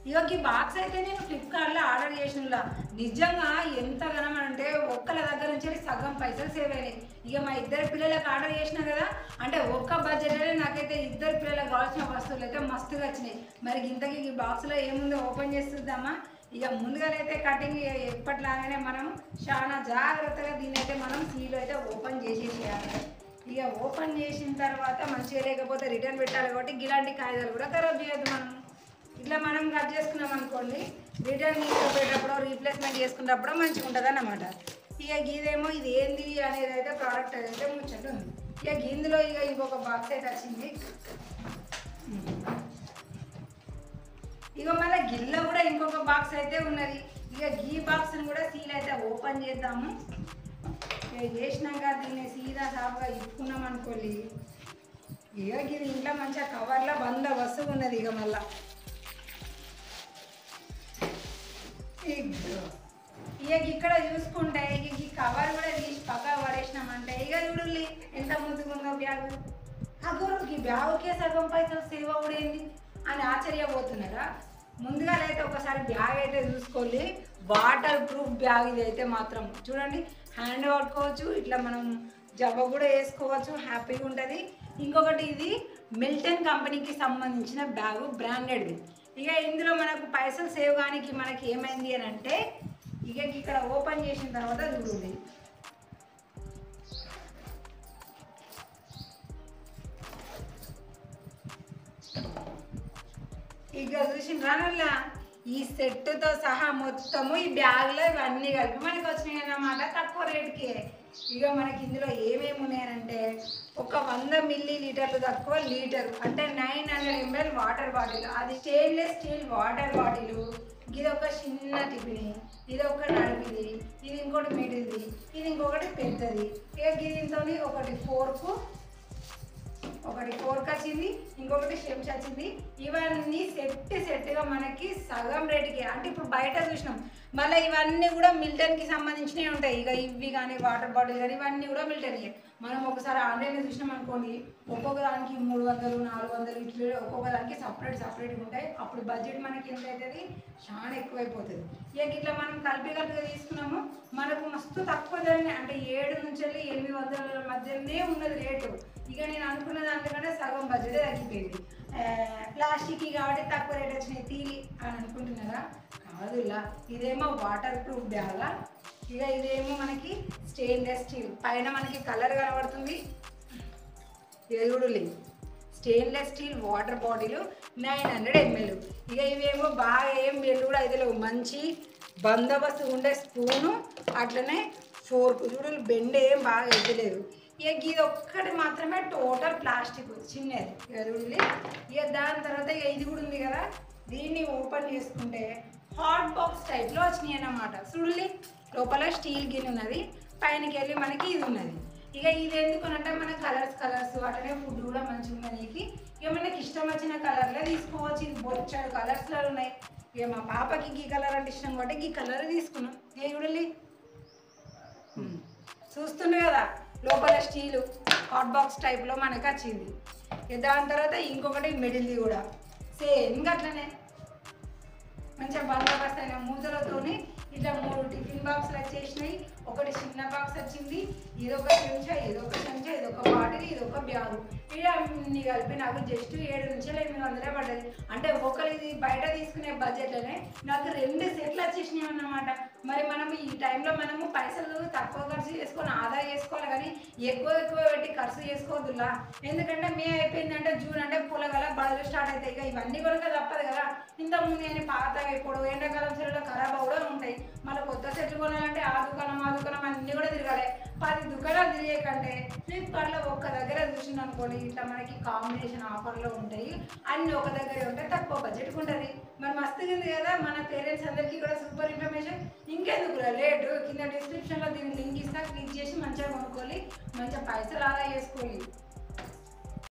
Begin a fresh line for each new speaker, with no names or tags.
ఇగో ఈ బాక్స్ అయితే నేను ఫ్లిప్కార్ట్లో ఆర్డర్ చేసినలా నిజంగా ఎంతగానం అంటే ఒక్కల దగ్గర నుంచి సగం పైసలు సేవ్ అయినాయి. ఇక మా ఇద్దరు పిల్లలకు ఆర్డర్ చేసినా కదా అంటే ఒక్క బడ్జెట్లోనే నాకైతే ఇద్దరు పిల్లలకు కావాల్సిన వస్తువులు అయితే మస్తుగా వచ్చినాయి. మరి ఇంతకీ ఈ బాక్స్లో ఏముందో ఓపెన్ చేస్తుందామా. ఇక ముందుగానైతే కటింగ్ ఎప్పటిలాగానే మనం చాలా జాగ్రత్తగా దీన్ని అయితే మనం సీల్ అయితే ఓపెన్ చేసేసేయాలి. ఇక ఓపెన్ చేసిన తర్వాత మంచిగా లేకపోతే రిటర్న్ పెట్టాలి కాబట్టి ఇలాంటి కాగితాలు కూడా ఖరాబ్ చేయొద్దు. మనం ఇట్లా మనం కట్ చేసుకున్నాం అనుకోండి రిటర్న్ తీసుకుపోయేటప్పుడు రీప్లేస్మెంట్ చేసుకున్నప్పుడు మంచిగా ఉంటుంది అన్నమాట. ఇక ఇదేమో ఇది ఏంది అనేది అయితే ప్రోడక్ట్ అయితే ముచ్చట ఉంది. ఇక ఇందులో ఇక ఇంకొక బాక్స్ అయితే వచ్చింది. ఇక మళ్ళీ గిన్నెలో కూడా ఇంకొక బాక్స్ అయితే ఉన్నది. ఇక ఈ బాక్స్ని కూడా సీల్ అయితే ఓపెన్ చేద్దాము. ఇక చేసినాక దీన్ని సీదా సాఫ్గా ఇప్పుకున్నాం అనుకోండి. ఇక ఇది ఇంట్లో మంచిగా కవర్లో బందోబస్తు ఉన్నది. ఇక మళ్ళీ ఇక ఇక్కడ చూసుకుంటే ఇక ఈ కవర్ కూడా తీసి పక్క పడేసినామంటే ఇక చూడండి ఎంత ముందుకుందో బ్యాగు. అగోరు ఈ బ్యాగుకే సగం పైసలు సేవ్ అవ్వడేంది అని ఆశ్చర్యపోతున్నారా. ముందుగా అయితే ఒకసారి బ్యాగ్ అయితే చూసుకోండి. వాటర్ ప్రూఫ్ బ్యాగ్ ఇది అయితే మాత్రం చూడండి. హ్యాండ్ పట్టుకోవచ్చు, ఇట్లా మనం జబ్బ కూడా వేసుకోవచ్చు, హ్యాపీగా ఉంటుంది. ఇంకొకటి ఇది మిల్టన్ కంపెనీకి సంబంధించిన బ్యాగు, బ్రాండెడ్ది. ఇక ఇందులో మనకు పైసలు సేవ్ కానీ మనకి ఏమైంది అని అంటే ఇక ఇక్కడ ఓపెన్ చేసిన తర్వాత చూడండి. ఇక చూసిన రానల్లా ఈ సెట్తో సహా మొత్తము ఈ బ్యాగ్లో ఇవన్నీ కలిపి మనకి వచ్చినాయి అన్నమాట తక్కువ రేటుకి. ఇక మనకి ఇందులో ఏమేమి ఉన్నాయనంటే ఒక 100 మిల్లీలీటర్లు తక్కువ లీటరు అంటే 900 ml వాటర్ బాటిల్, అది స్టెయిన్లెస్ స్టీల్ వాటర్ బాటిల్. ఇది ఒక చిన్న టిఫిని, ఇది ఒక నడిపిది, ఇది ఇంకోటి మిడిల్ది, ఇది ఇంకొకటి పెద్దది. ఇక దీంతో ఒకటి ఫోర్క్ వచ్చింది, ఇంకొకటి చెంచా వచ్చింది. ఇవన్నీ సెట్గా మనకి సగం రేటుకి. అంటే ఇప్పుడు బయట చూసినాం మళ్ళీ ఇవన్నీ కూడా మిల్టన్కి సంబంధించినవి ఉంటాయి. ఇక ఇవి కానీ వాటర్ బాటిల్ కానీ ఇవన్నీ కూడా మిల్టన్కి. మనం ఒకసారి ఆన్లైన్లో చూసినాం అనుకోండి ఒక్కొక్క దానికి 300, 400 ఇట్లు ఒక్కొక్క దానికి సపరేట్గా ఉంటాయి. అప్పుడు బడ్జెట్ మనకి ఎంత అవుతుంది, చాలా ఎక్కువైపోతుంది. ఇక ఇట్లా మనం కలిపిగా తీసుకున్నాము మనకు మస్తు తక్కువ ధరనే అంటే 7 నుంచి 800 మధ్యనే ఉన్నది రేటు. ఇక నేను అనుకున్న దానికంటే సగం బడ్జెట్ తగ్గిపోయింది. ప్లాస్టిక్ కాబట్టి తక్కువ రేట్ వచ్చినాయి తీరి అని అనుకుంటున్నారా, కాదులా. ఇదేమో వాటర్ ప్రూఫ్ బ్యాగా, ఇక ఇదేమో మనకి స్టెయిన్లెస్ స్టీల్. పైన మనకి కలర్ కనబడుతుంది. ఎదుగుడులే stainless steel water bottle 900 ml. ఇక ఇవేమో బాగా ఏం బెల్లు కూడా అయితే మంచి బందోబస్తు ఉండే స్పూను, అట్లనే ఫోర్క్ చూడు బెండ్ ఏం బాగా ఎద్దలేదు. ఇక ఇది ఒక్కటి మాత్రమే టోటల్ ప్లాస్టిక్ చిన్నది. ఇక చూడండి. ఇక దాని తర్వాత ఇక ఇది కూడా ఉంది కదా, దీన్ని ఓపెన్ చేసుకుంటే హాట్ బాక్స్ టైప్లో వచ్చినాయి అన్నమాట. చూడండి లోపల స్టీల్ గిన్నె ఉన్నది, పైనకి వెళ్ళి మనకి ఇది ఉన్నది. ఇక ఇది ఎందుకనంటే మన కలర్స్ అట్లనే ఫుడ్ కూడా మంచిగా ఉన్నది. ఇక మనకి ఇష్టం వచ్చిన కలర్లో తీసుకోవచ్చు. ఇది బొచ్చాడు కలర్స్లో ఉన్నాయి. ఇక మా పాపకి ఈ కలర్ అంటే ఇష్టం కాబట్టి ఈ కలర్ తీసుకున్నాం. ఏ చూడండి చూస్తుండే కదా లోపల స్టీలు హాట్ బాక్స్ టైప్లో మనకు వచ్చింది. దాని తర్వాత ఇంకొకటి మిడిల్ది కూడా సేమ్ అట్లనే మంచిగా బందోబస్తు అయిన మూతలతోని ఇట్లా 3 టిఫిన్ బాక్స్లు వచ్చేసినాయి. ఒకటి చిన్న బాక్స్ వచ్చింది, ఇదొక చెంచా, ఇదొక బాటిల్, ఇదొక బ్యాగు. ఇవి అన్ని కలిపి నాకు జస్ట్ 7 నుంచి 800 పడ్డది. అంటే ఒకరిది బయట తీసుకునే బడ్జెట్లోనే నాకు 2 సెట్లు వచ్చేసినాయి అన్నమాట. మరి మనం ఈ టైంలో మనము పైసలు తక్కువ ఖర్చు చేసుకొని ఆదా చేసుకోవాలి కానీ ఎక్కువ పెట్టి ఖర్చు చేసుకోవద్దులా. ఎందుకంటే మే అయిపోయిందంటే జూన్ అంటే పూలగల బడులు స్టార్ట్ అవుతాయి. ఇక ఇవన్నీ కూడా తప్పదు కదా. ఇంతకుముందు నేను పాతగా ఇప్పుడు ఎండాకాలం సెలవులో ఖరాబ్ కూడా ఉంటాయి. మళ్ళీ కొత్త సెట్లు కొనాలంటే ఆ దుకాణం అన్నీ కూడా తిరగాలి. 10 దుకాణాలు తిరిగే కంటే ఫ్లిప్కార్ట్లో ఒక్క దగ్గర చూసింది అనుకోండి ఇట్లా మనకి కాంబినేషన్ ఆఫర్లో ఉంటాయి. అన్నీ ఒక దగ్గరే ఉంటాయి, తక్కువ బడ్జెట్కి ఉంటుంది. మరి మస్తుగా ఉంది కదా. మన పేరెంట్స్ అందరికీ కూడా సూపర్ ఇన్ఫర్మేషన్. ఇంకెందుకు లేటు కింద డిస్క్రిప్షన్లో దీన్ని లింక్ ఇస్తా, క్లిక్ చేసి మంచిగా కొనుక్కోవాలి, మంచిగా పైసలు ఆదా చేసుకోవాలి.